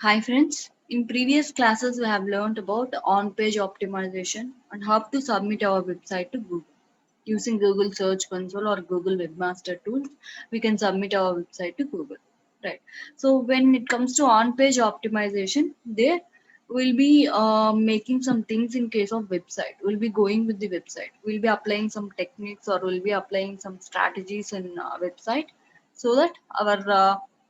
Hi friends, in previous classes we have learned about on-page optimization and how to submit our website to Google. Using Google Search Console or Google Webmaster Tools, we can submit our website to Google. Right. So when it comes to on-page optimization, there will be making some things in case of website. We'll be going with the website. We'll be applying some techniques or we'll be applying some strategies in website so that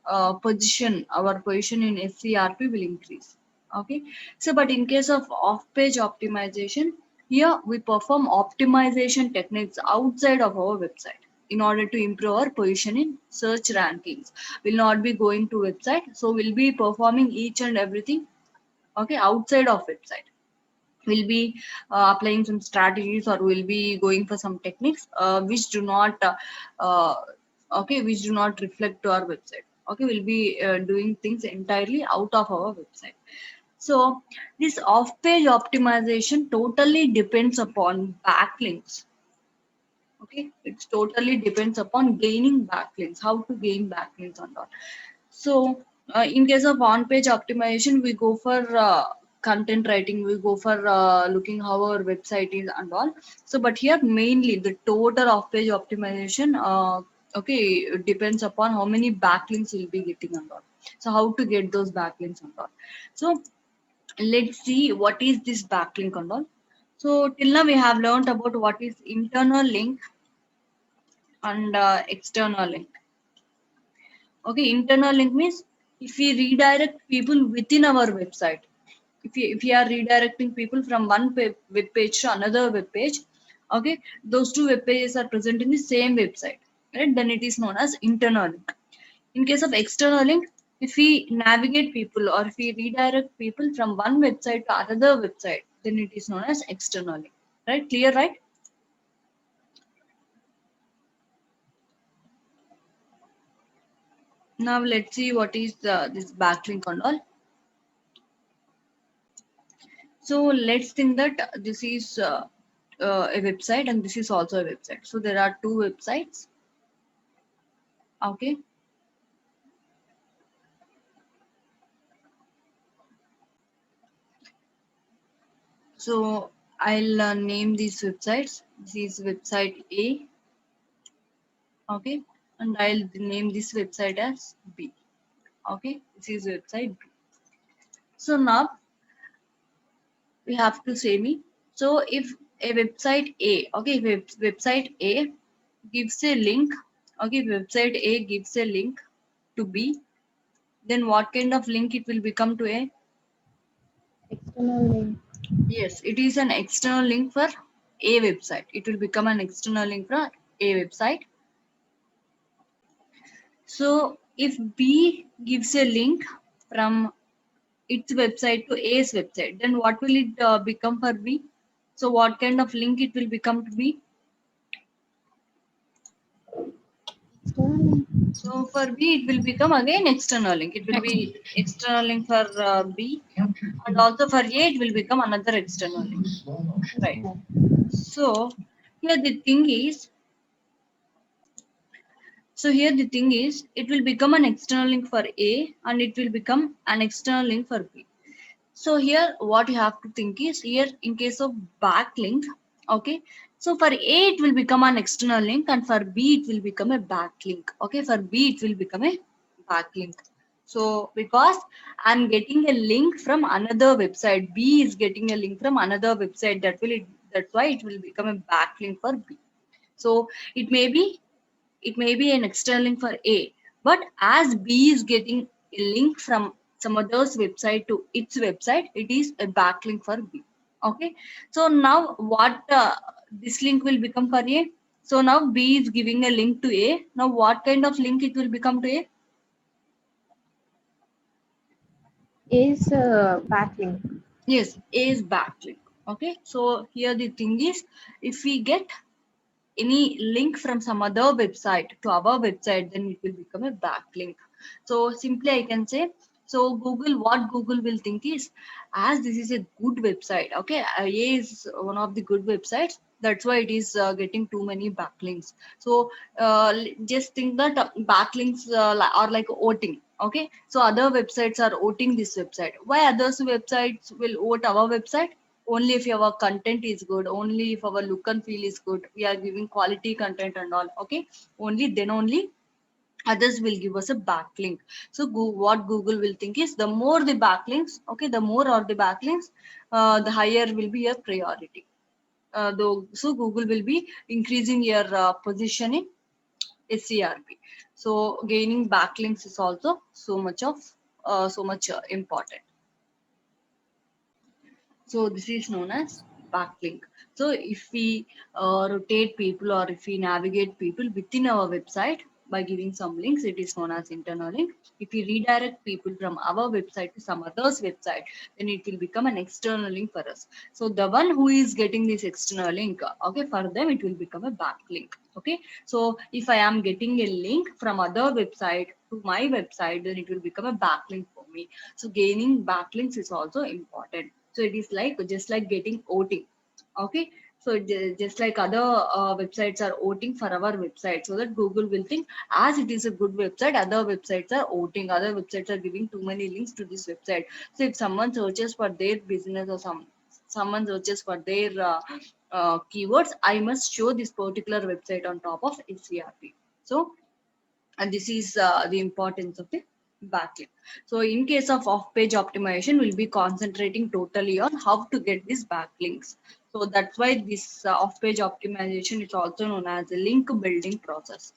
our position in SCRP will increase. Okay. So, but in case of off-page optimization, here we perform optimization techniques outside of our website in order to improve our position in search rankings. We'll not be going to website, so we'll be performing each and everything okay outside of website. We'll be applying some strategies or we'll be going for some techniques which do not uh, which do not reflect to our website. Okay, we'll be doing things entirely out of our website. So this off-page optimization totally depends upon backlinks. Okay, it totally depends upon gaining backlinks, how to gain backlinks on that. So in case of on-page optimization, we go for content writing, we go for looking how our website is and all. So, but here mainly the total off-page optimization, okay, it depends upon how many backlinks you'll be getting and all. So, how to get those backlinks and all. So, let's see what is this backlink and all. So, till now we have learned about what is internal link and external link. Okay, internal link means if we redirect people within our website, if we are redirecting people from one web page to another web page, okay, those two web pages are present in the same website, right? Then it is known as internal link. In case of external link, if we navigate people or if we redirect people from one website to another website, then it is known as external link. Right? Clear, right? Now let's see what is this backlink and all. So let's think that this is a website and this is also a website. So there are two websites. Okay. So I'll name these websites. This is website A. Okay. And I'll name this website as B. Okay. This is website B. So now we have to say me. So if a website A, okay, if website A gives a link, okay, website A gives a link to B, then what kind of link it will become to A? External link. Yes, it is an external link for A website. It will become an external link for A website. So if B gives a link from its website to A's website, then what will it become for B? So what kind of link it will become to B? External link. So for B, it will become again external link. It will be external link for B, and also for A, it will become another external link. Right. So here the thing is, it will become an external link for A and it will become an external link for B. So here what you have to think is here in case of backlink, okay. So for A it will become an external link and for B it will become a backlink. Okay, for B it will become a backlink. So because I'm getting a link from another website, B is getting a link from another website, that's why it will become a backlink for B. So it may be an external link for A, but as B is getting a link from some other's website to its website, it is a backlink for B. Okay. So now what this link will become for A? So now B is giving a link to A. Now what kind of link it will become to A? Is backlink. Yes, A is backlink. Okay. So here the thing is, if we get any link from some other website to our website, then it will become a backlink. So simply I can say, so what Google will think is, as this is a good website, okay, A is one of the good websites, that's why it is getting too many backlinks. So just think that backlinks are like voting. Okay, so other websites are voting this website. Why others websites will vote our website? Only if our content is good, only if our look and feel is good, we are giving quality content and all. Okay, only then only others will give us a backlink. So what Google will think is the more the backlinks, okay, the more are the backlinks, the higher will be your priority. Though, so Google will be increasing your position in SCRP. So gaining backlinks is also so much important. So this is known as backlink. So if we rotate people or if we navigate people within our website by giving some links, it is known as internal link. If we redirect people from our website to some other's website, then it will become an external link for us. So the one who is getting this external link, okay, for them it will become a backlink. Okay. So if I am getting a link from other website to my website, then it will become a backlink for me. So gaining backlinks is also important. So it is like just like getting voting. Okay. So just like other websites are voting for our website, so that Google will think as it is a good website, other websites are voting, other websites are giving too many links to this website. So if someone searches for their business or someone searches for their keywords, I must show this particular website on top of SCRP. So and this is the importance of the backlink. So in case of off-page optimization, we'll be concentrating totally on how to get these backlinks. So that's why this off-page optimization is also known as a link building process.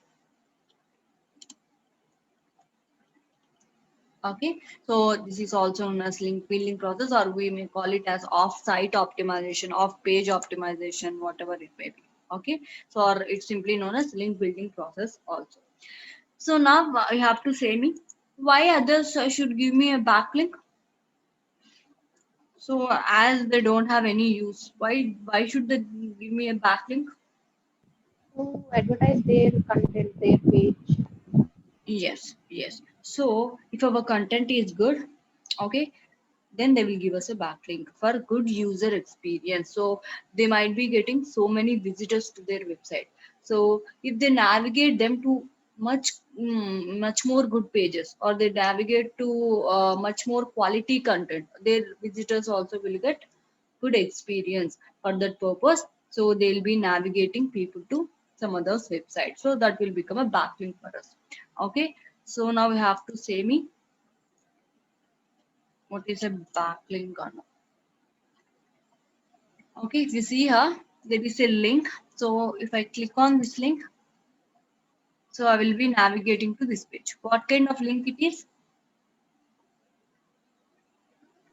Okay, so this is also known as link building process, or we may call it as off-site optimization, off-page optimization, whatever it may be. Okay, so or it's simply known as link building process also. So now you have to say me why others should give me a backlink. So as they don't have any use, why should they give me a backlink? To advertise their content, their page. Yes, yes. So if our content is good, okay, then they will give us a backlink for good user experience. So they might be getting so many visitors to their website. So if they navigate them to much more good pages, or they navigate to much more quality content, their visitors also will get good experience for that purpose. So they'll be navigating people to some other's website. So that will become a backlink for us. Okay. So now we have to say me what is a backlink or not. Okay, if you see here, there is a link. So if I click on this link, so I will be navigating to this page. What kind of link it is?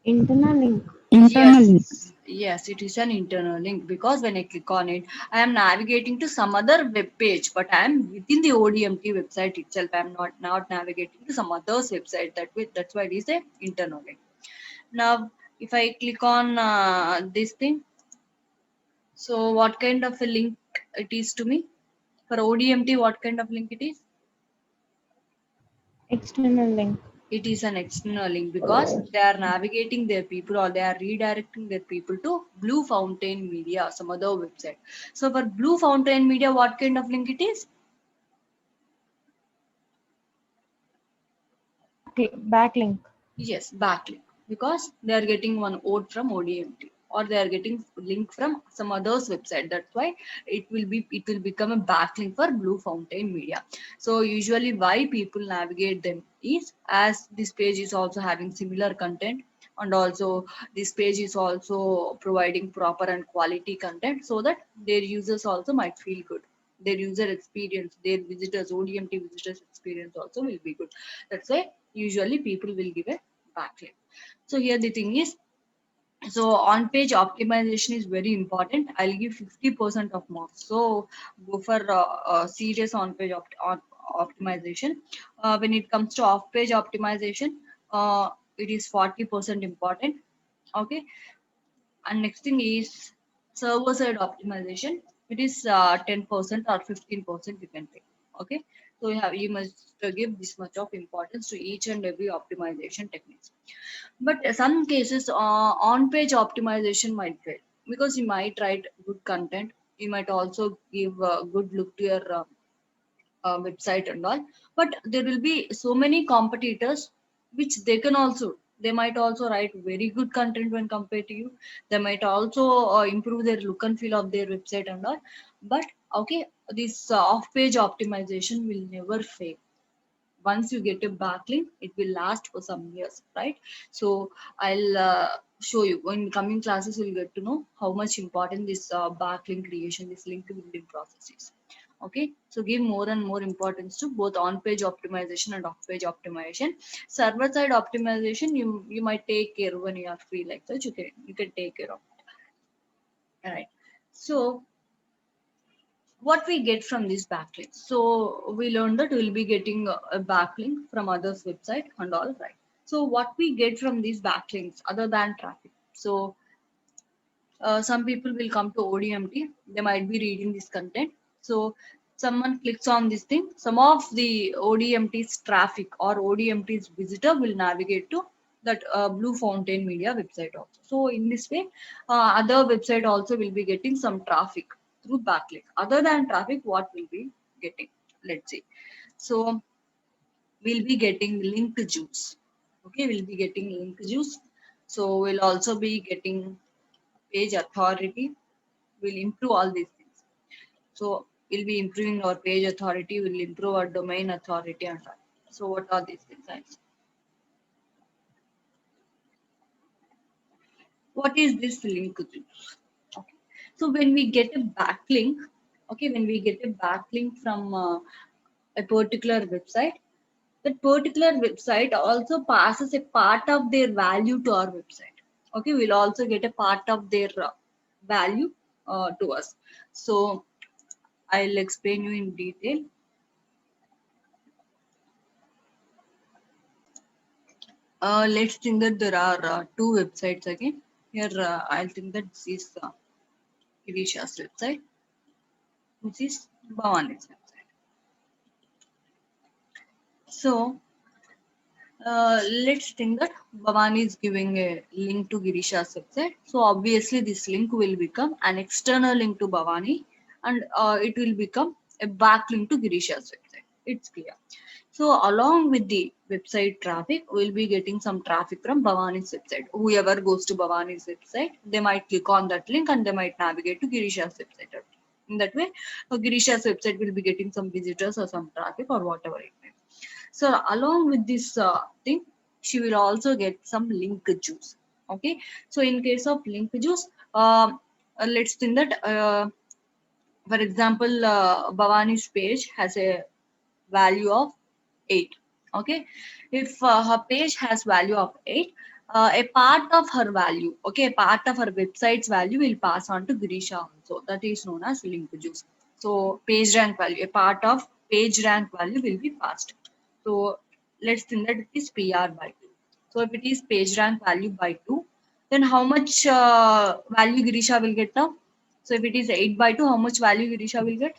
Internal link. Internal link. Yes, it is an internal link because when I click on it, I am navigating to some other web page, but I am within the ODMT website itself. I am not navigating to some other's website. That's why it is a internal link. Now, if I click on this thing, so what kind of a link it is to me? For ODMT, what kind of link it is? External link. It is an external link because they are navigating their people or they are redirecting their people to Blue Fountain Media, some other website. So for Blue Fountain Media, what kind of link it is? Backlink. Yes, backlink, because they are getting one vote from ODMT or they are getting link from some others website. That's why it will become a backlink for Blue Fountain Media. So usually why people navigate them is as this page is also having similar content, and also this page is also providing proper and quality content, so that their users also might feel good. Their user experience, their visitors, ODMT visitors experience also will be good. That's why usually people will give a backlink. So here the thing is, so on page optimization is very important. I'll give 50% of marks. So go for serious on page optimization. When it comes to off page optimization, it is 40% important. Okay. And next thing is server side optimization. It is 10% or 15% you can take. Okay, so you must give this much of importance to each and every optimization techniques. But some cases on page optimization might fail because you might write good content, you might also give a good look to your website and all, but there will be so many competitors which they might also write very good content when compared to you. They might also improve their look and feel of their website and all, but okay, this off page optimization will never fail. Once you get a backlink, it will last for some years, right? So I'll show you in coming classes. You'll get to know how much important this backlink creation, this link building process is. Okay, so give more and more importance to both on page optimization and off page optimization. Server side optimization, you might take care when you are free, like that you can take care of it. All right, so what we get from these backlinks. So we learned that we'll be getting a backlink from others' website and all, right. So what we get from these backlinks other than traffic. So some people will come to ODMT, they might be reading this content. So someone clicks on this thing, some of the ODMT's traffic or ODMT's visitor will navigate to that Blue Fountain Media website also. So in this way, other website also will be getting some traffic through backlink. Other than traffic, what will be getting? Let's see. So we'll be getting link juice. Okay, we'll be getting link juice. So we'll also be getting page authority. We'll improve all these things. So we'll be improving our page authority, we'll improve our domain authority and all. So what are these things? What is this link juice? Okay. So when we get a backlink, okay, when we get a backlink from a particular website, that particular website also passes a part of their value to our website. Okay, we'll also get a part of their value to us. So I'll explain you in detail. Let's think that there are two websites again. Here, I'll think that this is Irisha's website, which is Bhavani's website. So, let's think that Bhavani is giving a link to Girisha's website. So, obviously, this link will become an external link to Bhavani, and it will become a backlink to Girisha's website. It's clear. So along with the website traffic, we'll be getting some traffic from Bhavani's website. Whoever goes to Bhavani's website, they might click on that link and they might navigate to Girisha's website. In that way, Girisha's website will be getting some visitors or some traffic or whatever it may be. So along with this thing, she will also get some link juice. Okay. So in case of link juice, let's think that, for example, Bhavani's page has a value of 8. Okay, if her page has value of 8, a part of her value, okay, a part of her website's value will pass on to Grisha also. That is known as link juice. So page rank value, a part of page rank value will be passed. So let's think that it is PR by 2. So if it is page rank value by 2, then how much value Grisha will get now? So if it is 8 by 2, how much value Grisha will get?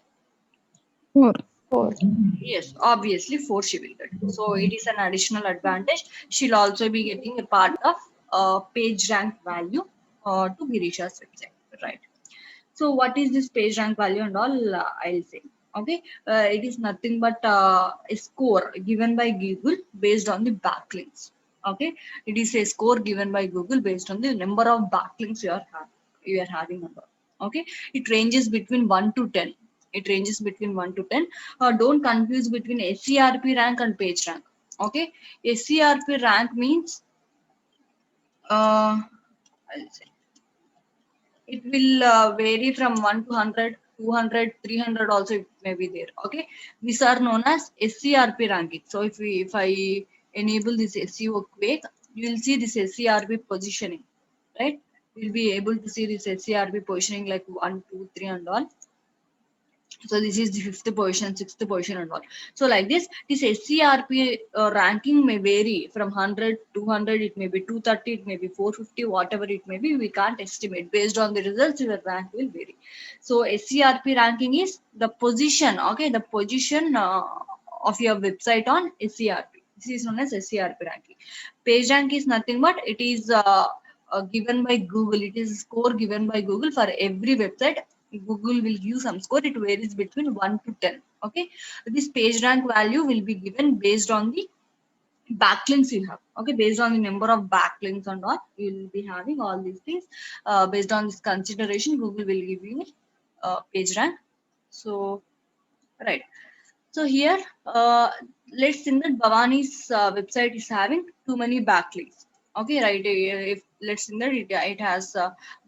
4. 4. Yes, obviously 4 she will get. So it is an additional advantage. She'll also be getting a part of page rank value to Girisha's website, right? So what is this page rank value and all? I'll say. Okay, it is nothing but a score given by Google based on the backlinks. Okay, it is a score given by Google based on the number of backlinks you are having number. Okay, it ranges between 1 to 10. It ranges between 1 to 10. Don't confuse between SCRP rank and page rank. Okay, SCRP rank means I'll say it will vary from 1 to 100, 200, 300 also it may be there. Okay, these are known as SCRP ranking. So if I enable this SEO Quake, you will see this SCRP positioning, right? We'll be able to see this SCRP positioning like 1, 2, 3 and all. So this is the 5th position, 6th position and all. So like this SCRP ranking may vary from 100, 200, it may be 230, it may be 450, whatever it may be, we can't estimate. Based on the results, your rank will vary. So SCRP ranking is the position, okay, the position of your website on SCRP. This is known as SCRP ranking. Page rank is nothing but it is given by Google. It is a score given by Google for every website Google will give some score. It varies between 1 to 10. Okay, this page rank value will be given based on the backlinks you have. Okay, based on the number of backlinks and all, you will be having all these things. Based on this consideration, Google will give you page rank. So right. So here, let's think that Bhavani's website is having too many backlinks. Okay, right. If let's think that it has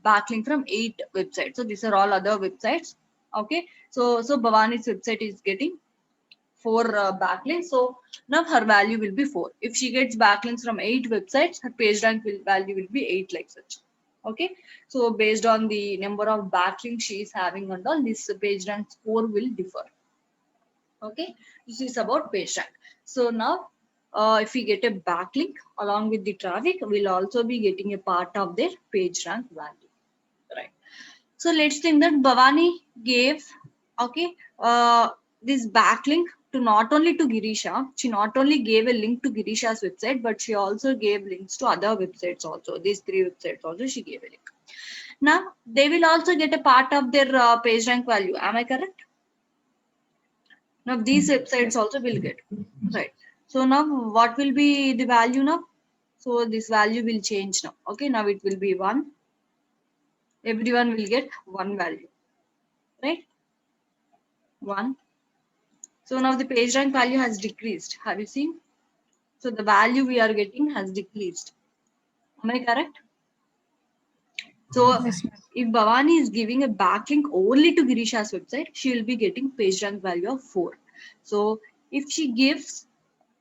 backlink from 8 websites. So these are all other websites. Okay, so Bhavani's website is getting 4 backlinks. So now her value will be 4. If she gets backlinks from 8 websites, her page rank value will be 8 like such. Okay, so based on the number of backlinks she is having and all, this page rank score will differ. Okay, this is about page rank. So now if we get a backlink along with the traffic, we'll also be getting a part of their page rank value, right? So let's think that Bhavani gave, okay, this backlink to not only to Girisha, she not only gave a link to Girisha's website, but she also gave links to other websites also. These 3 websites also she gave a link. Now they will also get a part of their page rank value. Am I correct? Now these websites also will get, right? So now what will be the value now? So this value will change now. Okay, now it will be 1. Everyone will get 1 value, right? 1. So now the page rank value has decreased. Have you seen? So the value we are getting has decreased. Am I correct? So Yes, ma'am. if Bhavani is giving a backlink only to Girisha's website, she will be getting page rank value of 4. So if she gives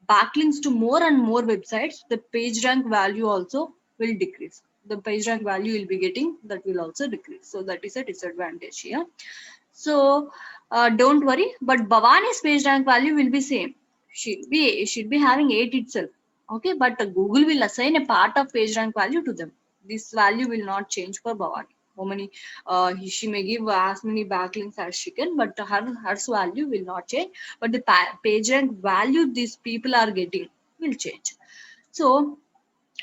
backlinks to more and more websites, the page rank value also will decrease. The page rank value will be getting that will also decrease. So that is a disadvantage here. So don't worry, but Bhavani's page rank value will be same. Should be having 8 itself. Okay, but Google will assign a part of page rank value to them. This value will not change for Bhavani. How many she may give as many backlinks as she can, but her value will not change. But the page rank value these people are getting will change. So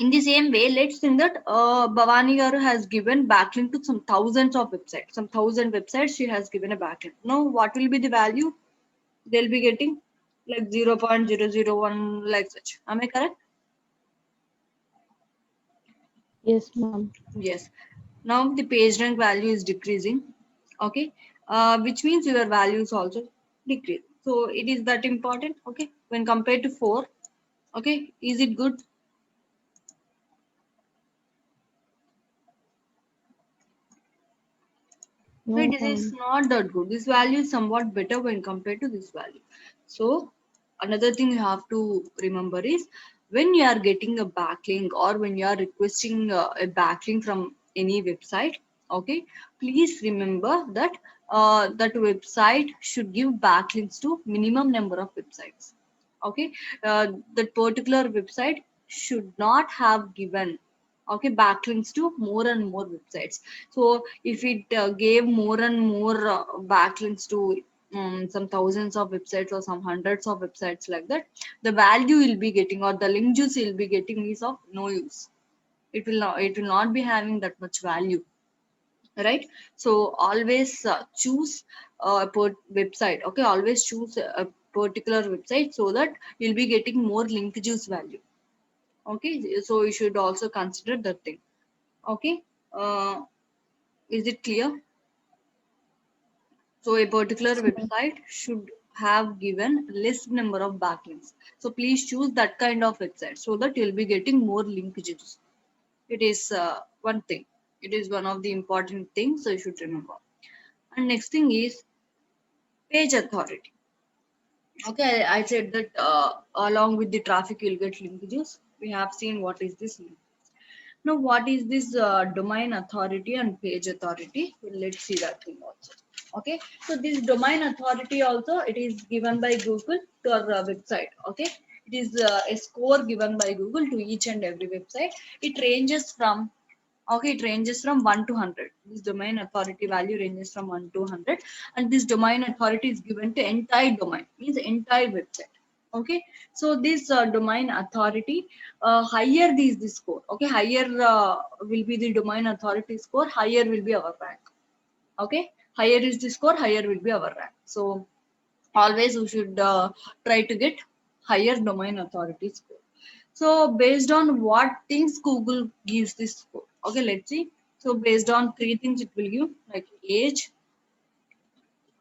in the same way, let's think that Bhavani Garu has given backlink to some thousands of websites, some 1,000 websites she has given a backlink. Now, what will be the value? They'll be getting like 0.001 like such. Am I correct? Yes, ma'am. Yes. Now the page rank value is decreasing. Okay. Which means your value is also decreasing. So it is that important. Okay. When compared to 4. Okay. Is it good? No, Right, this is ma'am. not that good. This value is somewhat better when compared to this value. So another thing you have to remember is when you are getting a backlink or when you are requesting a backlink from any website, okay, please remember that that website should give backlinks to minimum number of websites. Okay, that particular website should not have given okay backlinks to more and more websites. So if it gave more and more backlinks to some thousands of websites or some hundreds of websites like that, the value you'll be getting or the link juice you'll be getting is of no use. It will not be having that much value, right? So always choose a website. Okay, always choose a particular website so that you'll be getting more link juice value. Okay, so you should also consider that thing. Okay, is it clear? So a particular Yes, ma'am. website should have given less number of backlinks. So please choose that kind of website so that you'll be getting more linkages. It is one thing. It is one of the important things, so you should remember. And next thing is page authority. Okay, I said that along with the traffic, you'll get linkages. We have seen what is this link. Now, what is this domain authority and page authority? Well, let's see that thing also. Okay, so this domain authority also it is given by Google to our website. Okay, it is a score given by Google to each and every website. It ranges from okay, it ranges from 1 to 100. This domain authority value ranges from 1 to 100, and this domain authority is given to entire domain, means entire website. Okay, so this domain authority, higher the score. Okay, higher will be the domain authority score, higher will be our rank. Okay, higher is the score, higher will be our rank. So always we should try to get higher domain authority score. So based on what things Google gives this score. Okay, let's see. So based on three things it will give, like age,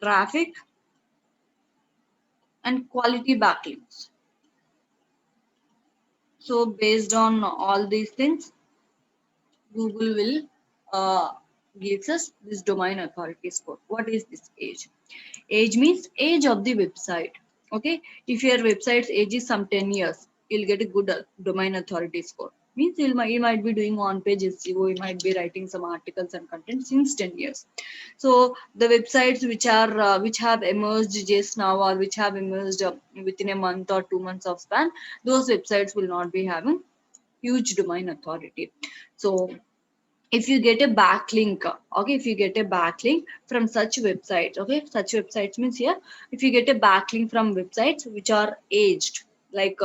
traffic, and quality backlinks. So based on all these things, Google will gives us this domain authority score. What is this age? Age means age of the website. Okay, if your website's age is some 10 years, you'll get a good domain authority score. Means you might be doing on-page SEO, you might be writing some articles and content since 10 years. So the websites which have emerged just now, or which have emerged within a month or 2 months of span, those websites will not be having huge domain authority. So if you get a backlink, okay, if you get a backlink from such websites, okay, such websites means here, if you get a backlink from websites which are aged, like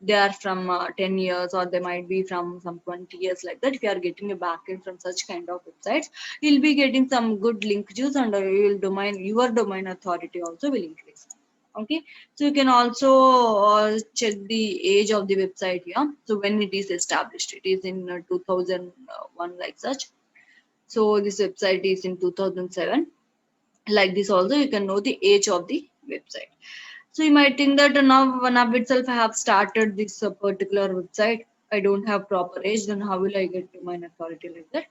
they are from 10 years, or they might be from some 20 years, like that, if you are getting a backlink from such kind of websites, you'll be getting some good link juice, and your domain authority also will increase. Okay, so you can also check the age of the website here. So when it is established, it is in 2001, like such. So this website is in 2007, like this. Also you can know the age of the website. So you might think that now one app itself I have started this particular website, I don't have proper age, then how will I get domain authority, like that?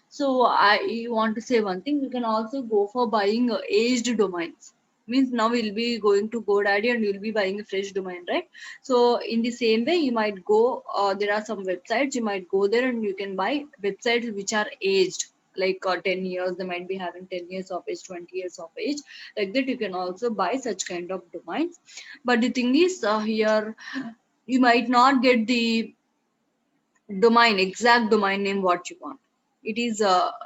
So I want to say one thing, you can also go for buying aged domains. Means now you'll be going to GoDaddy and you'll be buying a fresh domain, right? So in the same way, you might go, there are some websites, you might go there and you can buy websites which are aged, like 10 years, they might be having 10 years of age, 20 years of age, like that. You can also buy such kind of domains. But the thing is, here you might not get the exact domain name what you want. It is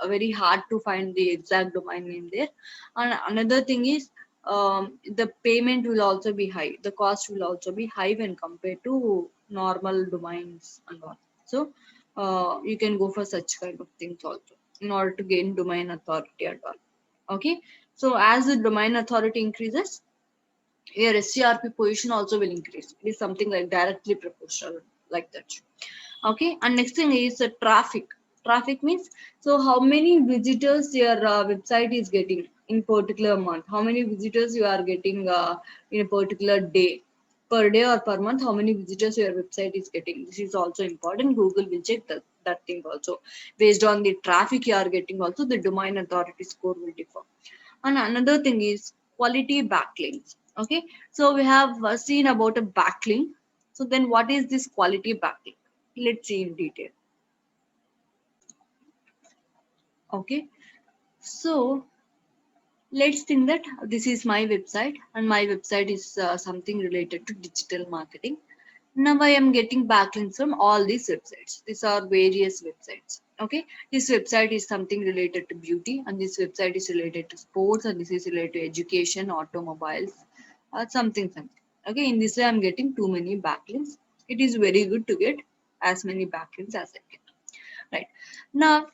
very hard to find the exact domain name there. And another thing is, the payment will also be high, the cost will also be high when compared to normal domains and all. So you can go for such kind of things also in order to gain domain authority and all. Okay, so as the domain authority increases, your SCRP position also will increase. It is something like directly proportional, like that. Okay, and next thing is traffic. Traffic means, so how many visitors your website is getting in particular month, how many visitors you are getting in a particular day, per day or per month, how many visitors your website is getting. This is also important. Google will check that thing also. Based on the traffic you are getting, also the domain authority score will differ. And another thing is quality backlinks. Okay, so we have seen about a backlink. So then what is this quality backlink? Let's see in detail. Okay, so let's think that this is my website, and my website is something related to digital marketing. Now I am getting backlinks from all these websites. These are various websites. Okay, this website is something related to beauty, and this website is related to sports, and this is related to education, automobiles, something. Okay, in this way I'm getting too many backlinks. It is very good to get as many backlinks as I can. Right now,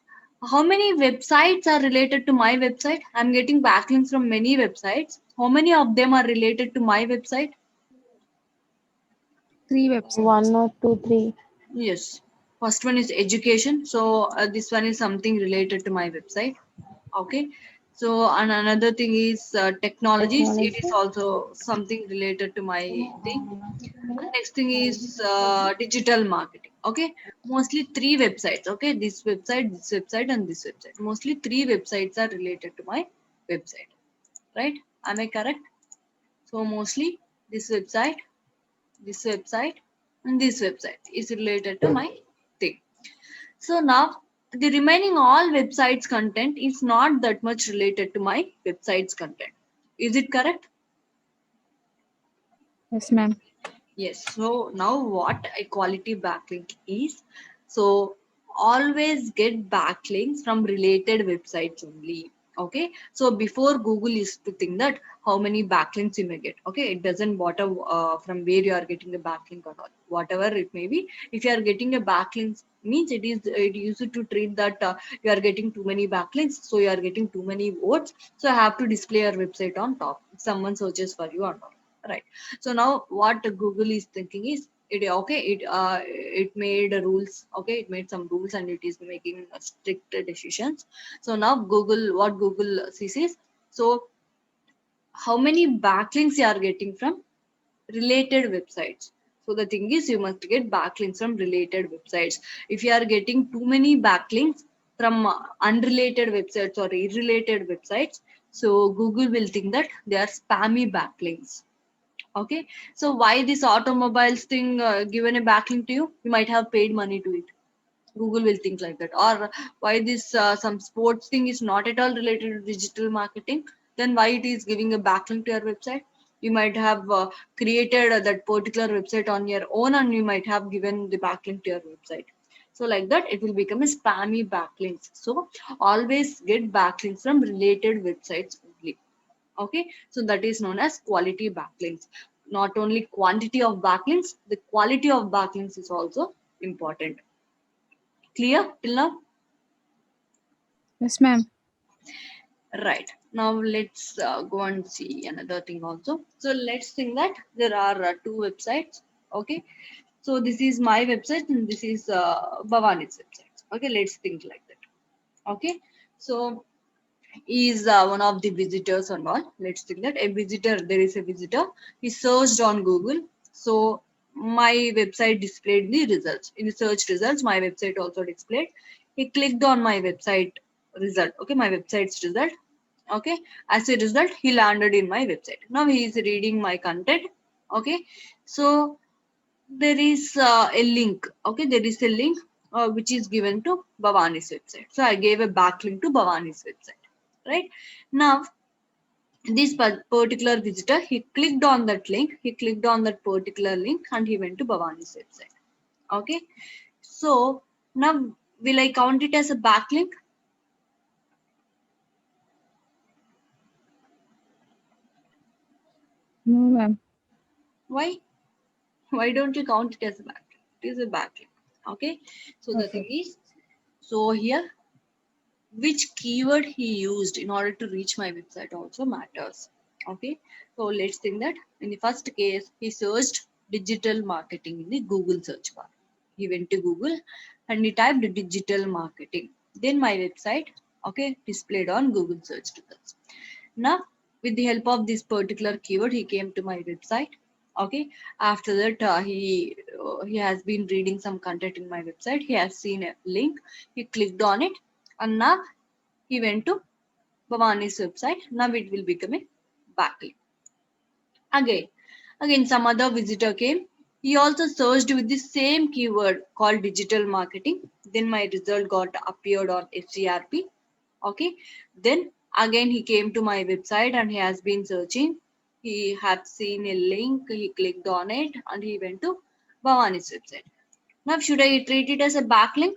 how many websites are related to my website? I'm getting backlinks from many websites. How many of them are related to my website? 1 3 websites. or 2, 3. Yes. First one is education. So this one is something related to my website. Okay. So and another thing is technologies. It is Technology. also something related to my thing. And next thing is digital marketing. Okay. Mostly three websites. Okay. This website, and this website. Mostly three websites are related to my website. Right? Am I correct? So mostly this website, and this website is related to my thing. So now the remaining all websites content is not that much related to my website's content. Is it correct? Yes, ma'am. Yes. So now what a quality backlink is. So always get backlinks from related websites only. Okay, so before Google is to think that how many backlinks you may get. Okay, it doesn't matter from where you are getting the backlink or not, whatever it may be. If you are getting a backlink, means it used to treat that you are getting too many backlinks, so you are getting too many votes, so I have to display your website on top if someone searches for you or not, right? So now what Google is thinking is, it made rules. Okay, it made some rules and it is making strict decisions. So now what Google sees is, so how many backlinks you are getting from related websites. So the thing is, you must get backlinks from related websites. If you are getting too many backlinks from unrelated websites or irrelated websites, so Google will think that they are spammy backlinks. Okay, so why this automobiles thing given a backlink to you? You might have paid money to it. Google will think like that. Or why this some sports thing is not at all related to digital marketing? Then why it is giving a backlink to your website? You might have created that particular website on your own, and you might have given the backlink to your website. So like that, it will become a spammy backlinks. So always get backlinks from related websites only. Okay, so that is known as quality backlinks. Not only quantity of backlinks, the quality of backlinks is also important. Clear till now? Yes, ma'am. Right. Now let's go and see another thing also. So let's think that there are two websites. Okay. So this is my website and this is Bhavani's website. Okay. Let's think like that. Okay. So is one of the visitors and all. Let's think that a visitor, there is a visitor. He searched on Google. So my website displayed the results. In the search results, my website also displayed. He clicked on my website result. Okay, my website's result. Okay, as a result, he landed in my website. Now he is reading my content. Okay, so there is a link. Okay, there is a link which is given to Bhavani's website. So I gave a backlink to Bhavani's website. Right now, this particular visitor, he clicked on that link. He clicked on that particular link and he went to Bhavani's website. Okay, so now will I count it as a backlink? No, ma'am. Why? Why don't you count it as a backlink? It is a backlink. Okay, so the thing Okay. is, so here which keyword he used in order to reach my website also matters. Okay, so let's think that in the first case, he searched digital marketing in the Google search bar. He went to Google and he typed digital marketing. Then my website, okay, displayed on Google search results. Now, with the help of this particular keyword, he came to my website. Okay, after that, he has been reading some content in my website. He has seen a link. He clicked on it, and now he went to Bhavani's website. Now it will become a backlink. Again, again, some other visitor came. He also searched with the same keyword called digital marketing. Then my result got appeared on SCRP. Okay, then again he came to my website and he has been searching. He had seen a link. He clicked on it and he went to Bhavani's website. Now, should I treat it as a backlink?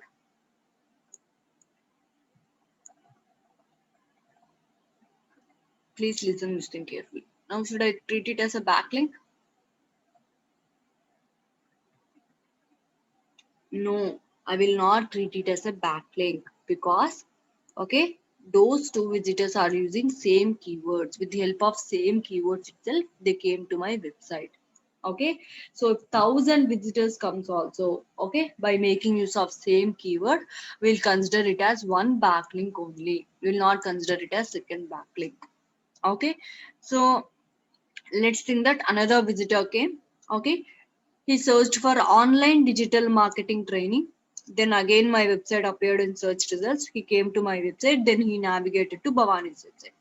Please listen this thing carefully. Now, should I treat it as a backlink? No, I will not treat it as a backlink because, okay, those two visitors are using same keywords. With the help of same keywords itself, they came to my website. Okay, so if 1,000 visitors comes also, okay, by making use of same keyword, we'll consider it as one backlink only. We'll not consider it as second backlink. Okay, so let's think that another visitor came. Okay, he searched for online digital marketing training. Then again, my website appeared in search results. He came to my website. Then he navigated to Bhavani's website.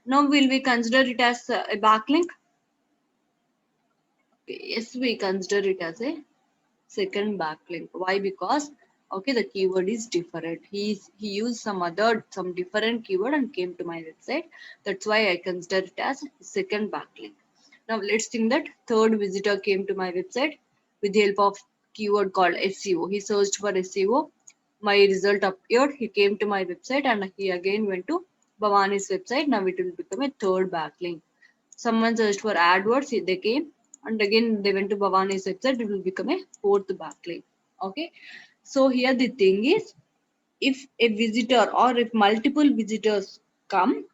Now, will we consider it as a backlink? Yes, we consider it as a second backlink. Why? Because okay, the keyword is different. He used some different keyword and came to my website. That's why I consider it as second backlink. Now let's think that third visitor came to my website with the help of keyword called SEO. He searched for SEO. My result appeared. He came to my website and he again went to Bhavani's website. Now it will become a third backlink. Someone searched for AdWords, they came, and again they went to Bhavani's website, it will become a fourth backlink. Okay. So here the thing is, if a visitor or if multiple visitors come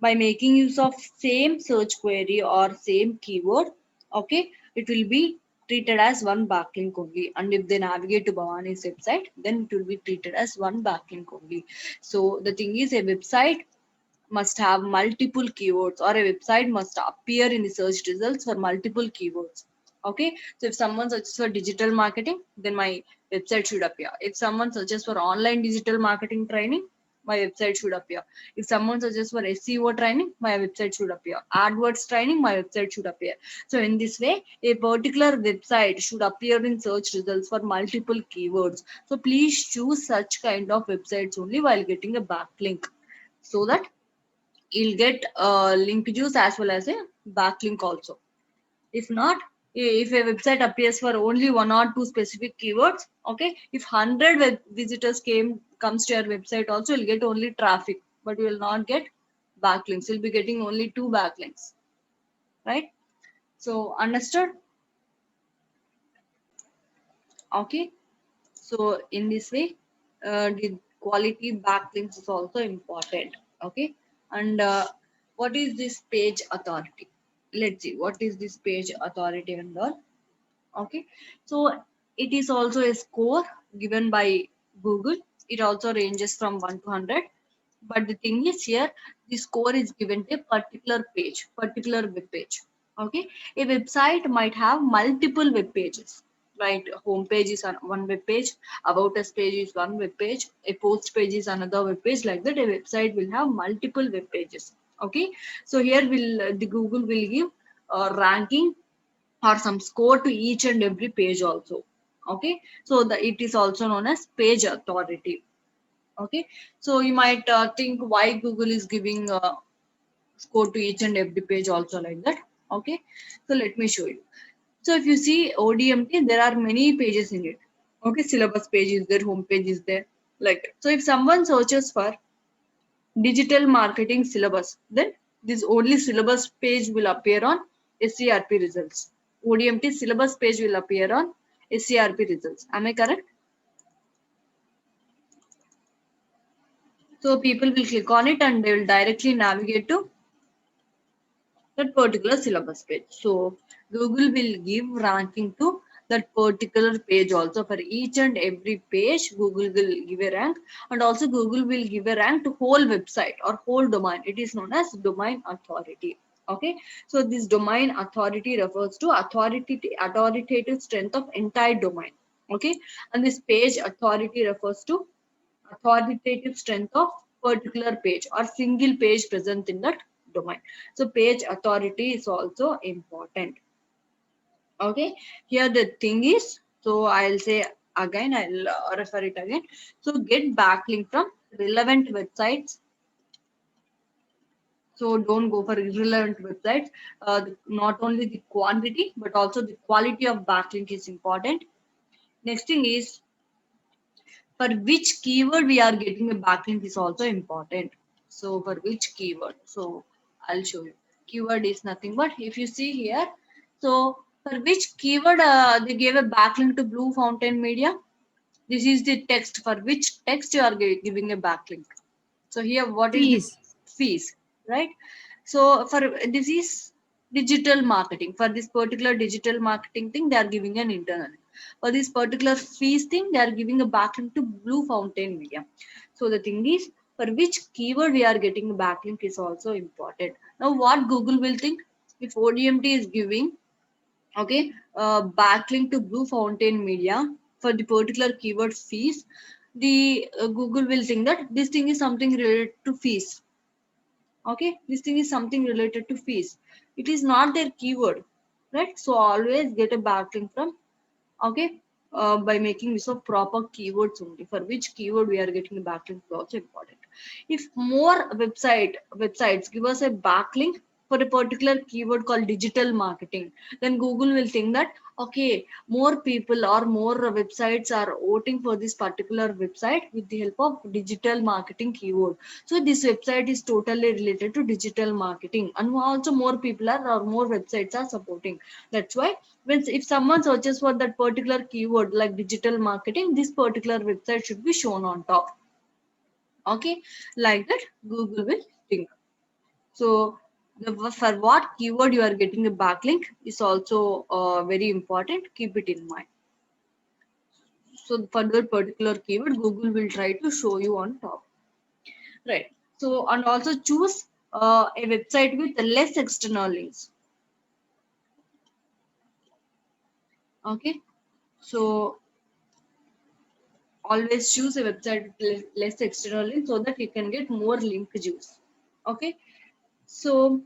by making use of same search query or same keyword, okay, it will be treated as one backlink only. And if they navigate to Bhavani's website, then it will be treated as one backlink only. So the thing is, a website must have multiple keywords, or a website must appear in the search results for multiple keywords. Okay, so if someone searches for digital marketing, then my website should appear. If someone searches for online digital marketing training, my website should appear. If someone searches for SEO training, my website should appear. AdWords training, my website should appear. So in this way, a particular website should appear in search results for multiple keywords. So please choose such kind of websites only while getting a backlink, so that you'll get link juice as well as a backlink also. If not, if a website appears for only one or two specific keywords, okay, if 100 visitors comes to your website also, you'll get only traffic, but you will not get backlinks. You'll be getting only two backlinks, right? So understood? Okay. So in this way, the quality backlinks is also important. Okay. And what is this page authority? Let's see what is this page authority and all. Okay. So it is also a score given by Google. It also ranges from 1 to 100. But the thing is here, the score is given to a particular page, particular web page. Okay. A website might have multiple web pages. Right, home page is on one web page, about us page is one web page, a post page is another web page. Like that, a website will have multiple web pages. Okay, so here will the Google will give ranking or some score to each and every page also. Okay, so it is also known as page authority. Okay, so you might think why Google is giving score to each and every page also like that. Okay, so let me show you. So if you see ODMT, there are many pages in it. Okay, syllabus page is there, home page is there, like that. So if someone searches for digital marketing syllabus, then this only syllabus page will appear on SCRP results. ODMT syllabus page will appear on SCRP results. Am I correct? So people will click on it and they will directly navigate to that particular syllabus page. So Google will give ranking to that particular page also. For each and every page, Google will give a rank, and also Google will give a rank to whole website or whole domain. It is known as domain authority. Okay, so this domain authority refers to authoritative strength of entire domain. Okay, and this page authority refers to authoritative strength of particular page or single page present in that domain. So page authority is also important. Okay, here the thing is, so I'll say again, I'll refer it again. So get backlink from relevant websites. So don't go for irrelevant websites. Not only the quantity but also the quality of backlink is important. Next thing is, for which keyword we are getting a backlink is also important. So for which keyword, so I'll show you. Keyword is nothing but, if you see here, so for which keyword they gave a backlink to Blue Fountain Media. This is the text, for which text you are giving a backlink. So here what is the Fees. fees, right? So for this is digital marketing. For this particular digital marketing thing, they are giving an internal. For this particular fees thing, they are giving a backlink to Blue Fountain Media. So the thing is, for which keyword we are getting a backlink is also important. Now what Google will think, if ODMT is giving, okay, backlink to Blue Fountain Media for the particular keyword fees, the Google will think that this thing is something related to fees. Okay, this thing is something related to fees. It is not their keyword, right? So always get a backlink from, okay, by making use of proper keywords only. For which keyword we are getting a backlink is also important. If more websites give us a backlink for a particular keyword called digital marketing, then Google will think that okay, more people or more websites are voting for this particular website with the help of digital marketing keyword. So this website is totally related to digital marketing, and also more people are or more websites are supporting. That's why when if someone searches for that particular keyword like digital marketing, this particular website should be shown on top. Okay, like that Google will think. So for what keyword you are getting a backlink is also very important. Keep it in mind. So for that particular keyword, Google will try to show you on top. Right. So and also choose a website with less external links. Okay. So always choose a website with less external links so that you can get more link juice. Okay. So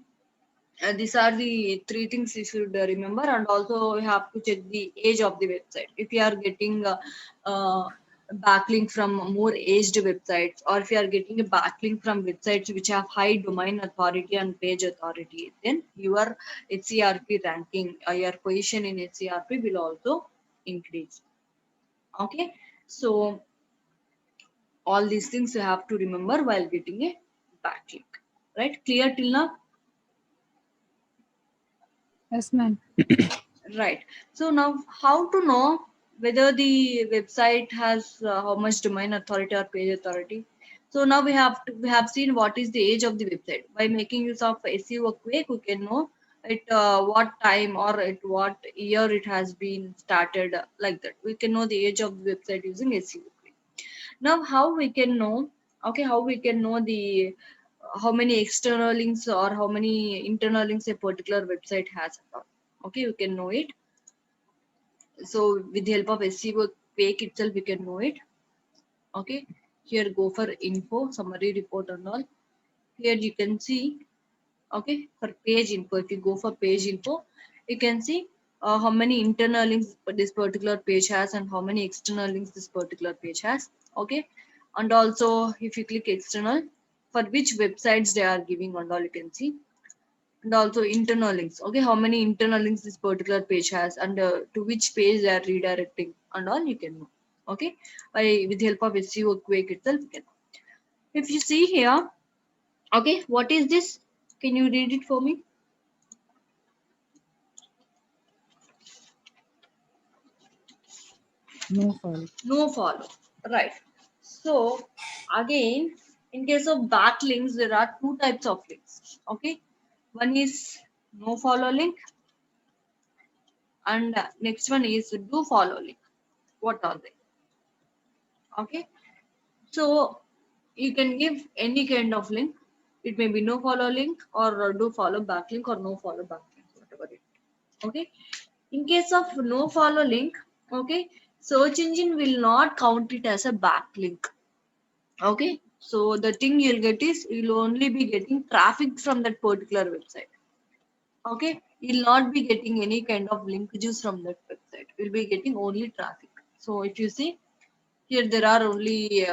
these are the three things you should remember, and also you have to check the age of the website. If you are getting uh, backlink from more aged websites, or if you are getting a backlink from websites which have high domain authority and page authority, then your HCRP ranking, your position in HCRP will also increase. Okay, so all these things you have to remember while getting a backlink. Right? Clear till now? Yes, ma'am. Right. So now, how to know whether the website has how much domain authority or page authority? So now we have seen what is the age of the website. By making use of SEO Quick, we can know at what time or at what year it has been started, like that. We can know the age of the website using SEO Quick. Now, how we can know? Okay, how we can know the how many external links or how many internal links a particular website has. Okay, you can know it. So with the help of SEO Quake itself, we can know it. Okay, here go for info, summary report and all. Here you can see, okay, for page info, if you go for page info, you can see how many internal links this particular page has and how many external links this particular page has. Okay, and also if you click external, for which websites they are giving and all you can see, and also internal links. Okay, how many internal links this particular page has and to which page they are redirecting and all you can know. Okay, by with the help of SEO Quake itself you can. If you see here, okay, what is this? Can you read it for me? No follow. No follow. Right. So again, in case of backlinks, there are two types of links. Okay, one is no follow link, and next one is do follow link. What are they? Okay, so you can give any kind of link. It may be no follow link or do follow backlink or no follow backlink, whatever it. Okay. In case of no follow link, okay, search engine will not count it as a backlink. Okay. So the thing you'll get is you'll only be getting traffic from that particular website. Okay. You'll not be getting any kind of linkages from that website. You'll be getting only traffic. So if you see here, there are only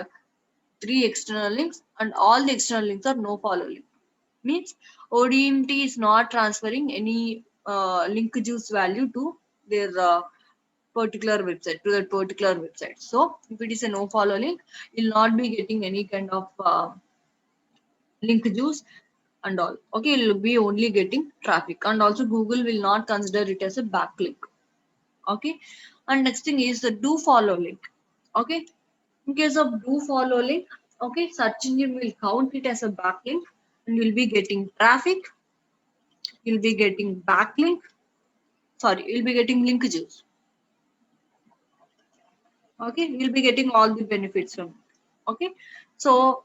three external links and all the external links are no follow link. Means ODMT is not transferring any link juice value to their particular website, to that particular website. So if it is a no follow link, you'll not be getting any kind of link juice and all. Okay, you'll be only getting traffic, and also Google will not consider it as a backlink. Okay, and next thing is the do follow link. Okay, in case of do follow link, okay, search engine will count it as a backlink and you'll be getting traffic, you'll be getting backlink, sorry, you'll be getting link juice. Okay, you'll be getting all the benefits from it. Okay, so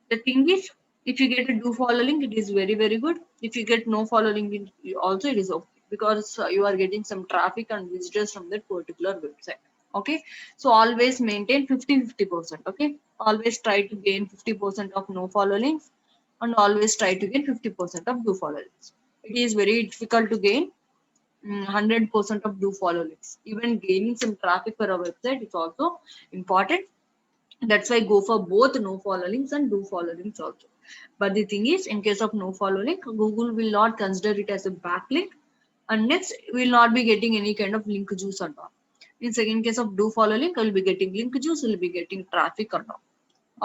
the thing is, if you get a do follow link, it is very, very good. If you get no follow link, also it is okay because you are getting some traffic and visitors from that particular website. Okay, so always maintain 50-50%. Okay, always try to gain 50% of no follow links and always try to gain 50% of do follow links. It is very difficult to gain 100% of do follow links. Even gaining some traffic for a website is also important. That's why go for both no follow links and do follow links also. But the thing is, in case of no follow link, Google will not consider it as a backlink, and next we will not be getting any kind of link juice and all. In second case of do follow link, I will be getting link juice, will be getting traffic and all.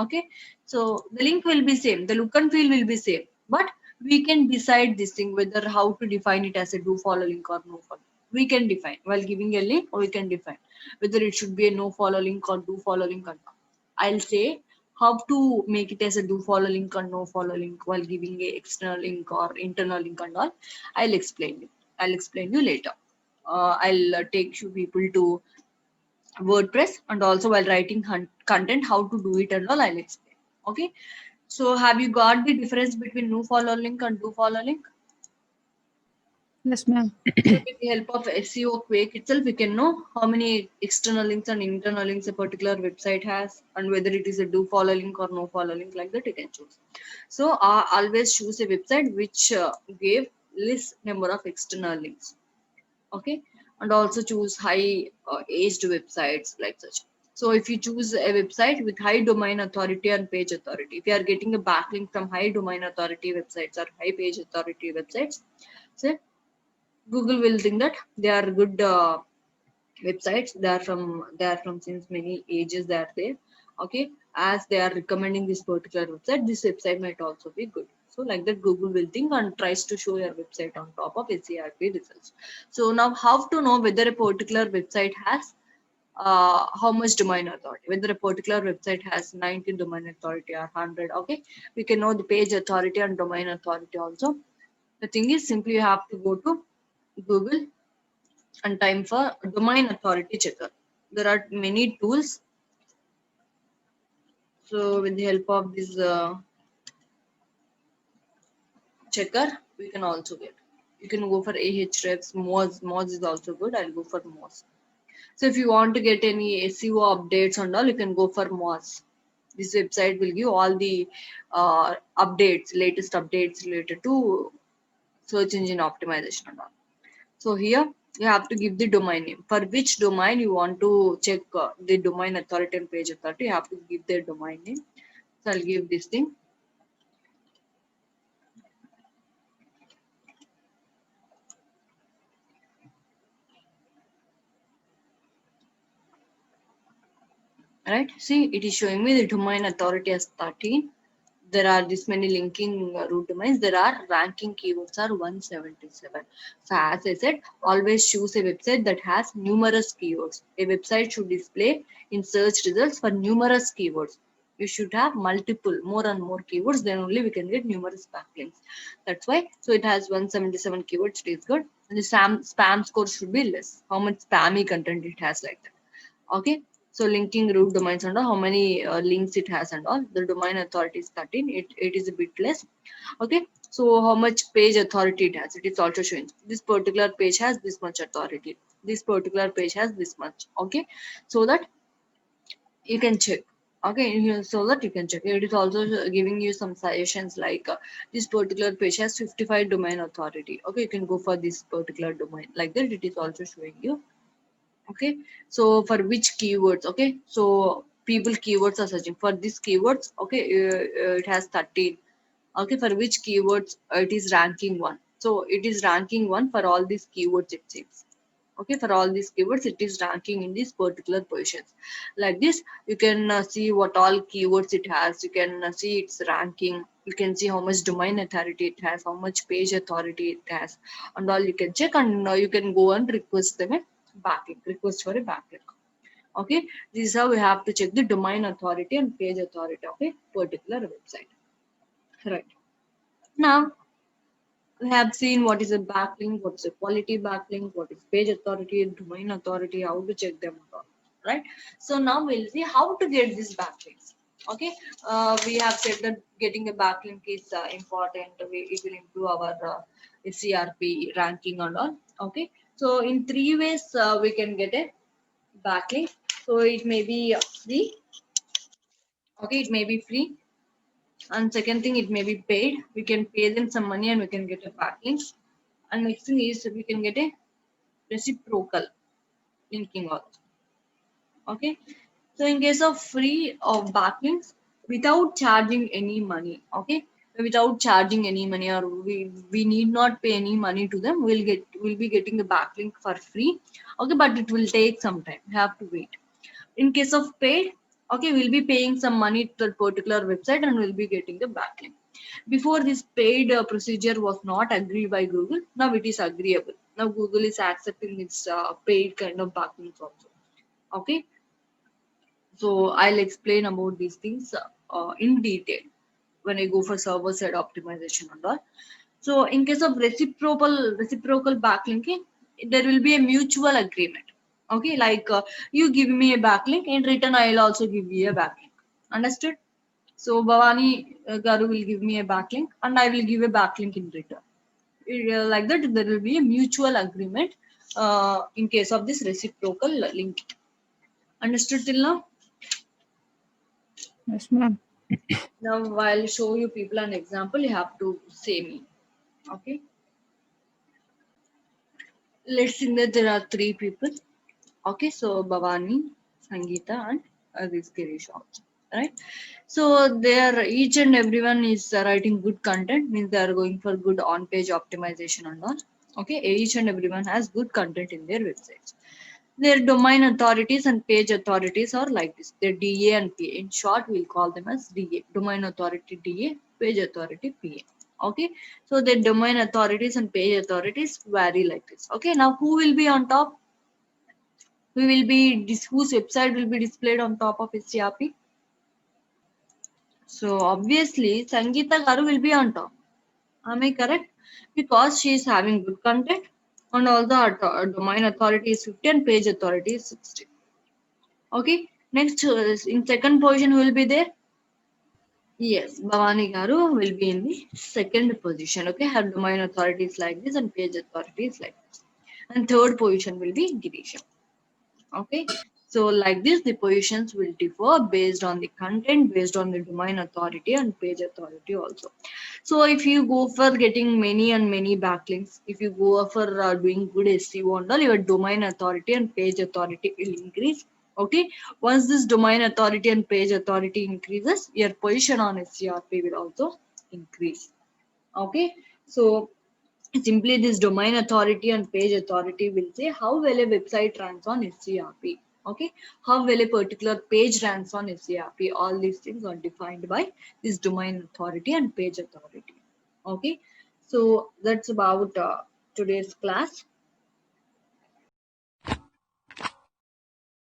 Okay, so the link will be same, the look and feel will be same, but we can decide this thing whether how to define it as a do follow link or no follow. We can define while giving a link, or we can define whether it should be a no follow link or do follow link or not. I'll say how to make it as a do follow link or no follow link while giving a external link or internal link and all. I'll explain you later. I'll take you people to WordPress, and also while writing content, how to do it and all I'll explain. Okay. So have you got the difference between no follow link and do follow link? Yes, ma'am. So with the help of SEO Quake itself, we can know how many external links and internal links a particular website has, and whether it is a do follow link or no follow link, like that you can choose. So always choose a website which gave less number of external links. Okay, and also choose high aged websites like such. So if you choose a website with high domain authority and page authority, if you are getting a backlink from high domain authority websites or high page authority websites, so Google will think that they are good websites. They are from since many ages they are there. Okay, as they are recommending this particular website, this website might also be good. So like that, Google will think and tries to show your website on top of SERP results. So now, how to know whether a particular website has how much domain authority, whether a particular website has 90 domain authority or 100. Okay, we can know the page authority and domain authority also. The thing is, simply you have to go to Google and time for domain authority checker. There are many tools. So with the help of this checker, we can also get. You can go for Ahrefs, Moz. Moz is also good. I'll go for Moz. So if you want to get any SEO updates and all, you can go for Moz. This website will give all the updates, latest updates related to search engine optimization and all. So here you have to give the domain name. For which domain you want to check the domain authority and page authority, you have to give their domain name. So I'll give this thing. Right? See, it is showing me the domain authority as 13. There are this many linking root domains. There are ranking keywords are 177. So as I said, always choose a website that has numerous keywords. A website should display in search results for numerous keywords. You should have multiple, more and more keywords, then only we can get numerous backlinks. That's why, so it has 177 keywords, it is good. And the spam score should be less. How much spammy content it has, like that. Okay, so linking root domains and all, how many links it has and all. The domain authority is 13. It is a bit less. Okay, so how much page authority it has, it is also showing. This particular page has this much authority, this particular page has this much. Okay, so that you can check. Okay, so that you can check. It is also giving you some suggestions like this particular page has 55 domain authority. Okay, you can go for this particular domain, like that it is also showing you. Okay, so for which keywords? Okay, so people keywords are searching for these keywords. Okay, it has 13. Okay, for which keywords it is ranking 1. So it is ranking 1 for all these keywords, it seems. Okay, for all these keywords it is ranking in these particular positions. Like this, you can see what all keywords it has. You can see its ranking. You can see how much domain authority it has, how much page authority it has, and all you can check. And you can go and request them a backlink, request for a backlink. Okay, this is how we have to check the domain authority and page authority of a particular website. Right, now we have seen what is a backlink, what is a quality backlink, what is page authority, domain authority, how to check them all, right? So now we'll see how to get these backlinks. Okay, we have said that getting a backlink is important. It will improve our CRP ranking and all. Okay, so in 3 ways we can get a backlink. So it may be free. Okay, it may be free. And second thing, it may be paid. We can pay them some money and we can get a backlink. And next thing is we can get a reciprocal linking also. Okay, so in case of free of backlinks without charging any money, okay, without charging any money, or we need not pay any money to them. We'll be getting the backlink for free. Okay, but it will take some time. You have to wait. In case of paid, okay, we'll be paying some money to that particular website and we'll be getting the backlink. Before, this paid procedure was not agreed by Google. Now it is agreeable. Now Google is accepting its paid kind of backlinks also. Okay, so I'll explain about these things in detail when I go for server side optimization and all. So in case of reciprocal backlinking, there will be a mutual agreement. Okay, like you give me a backlink, in return I'll also give you a backlink. Understood? So Bhavani Garu will give me a backlink and I will give a backlink in return. Like that, there will be a mutual agreement in case of this reciprocal link. Understood till now? Yes, ma'am. Now I'll show you people an example. You have to say me. Okay. Let's think that there are three people. Okay, so Bhavani, Sangeeta, and this Girish also. Right? So there, each and everyone is writing good content, means they are going for good on-page optimization and all. Okay, each and everyone has good content in their websites. Their domain authorities and page authorities are like this. Their DA and PA. In short, we'll call them as DA. Domain authority DA, page authority PA. Okay. So their domain authorities and page authorities vary like this. Okay. Now who will be on top? We will be whose website will be displayed on top of SCRP? So obviously Sangeeta Garu will be on top. Am I correct? Because she is having good content and all the domain authority is 50 and page authority is 60. Okay. Next, in second position, who will be there? Yes, Bhavani Garu will be in the second position. Okay, her domain authority is like this and page authority is like this. And third position will be Girisha. Okay, so like this, the positions will differ based on the content, based on the domain authority and page authority also. So if you go for getting many and many backlinks, if you go for doing good SEO and all, your domain authority and page authority will increase. Okay, once this domain authority and page authority increases, your position on SCRP will also increase. Okay, so simply this domain authority and page authority will say how well a website ranks on SCRP. Okay, how well a particular page ranks on SCRP. All these things are defined by this domain authority and page authority. Okay, so that's about today's class.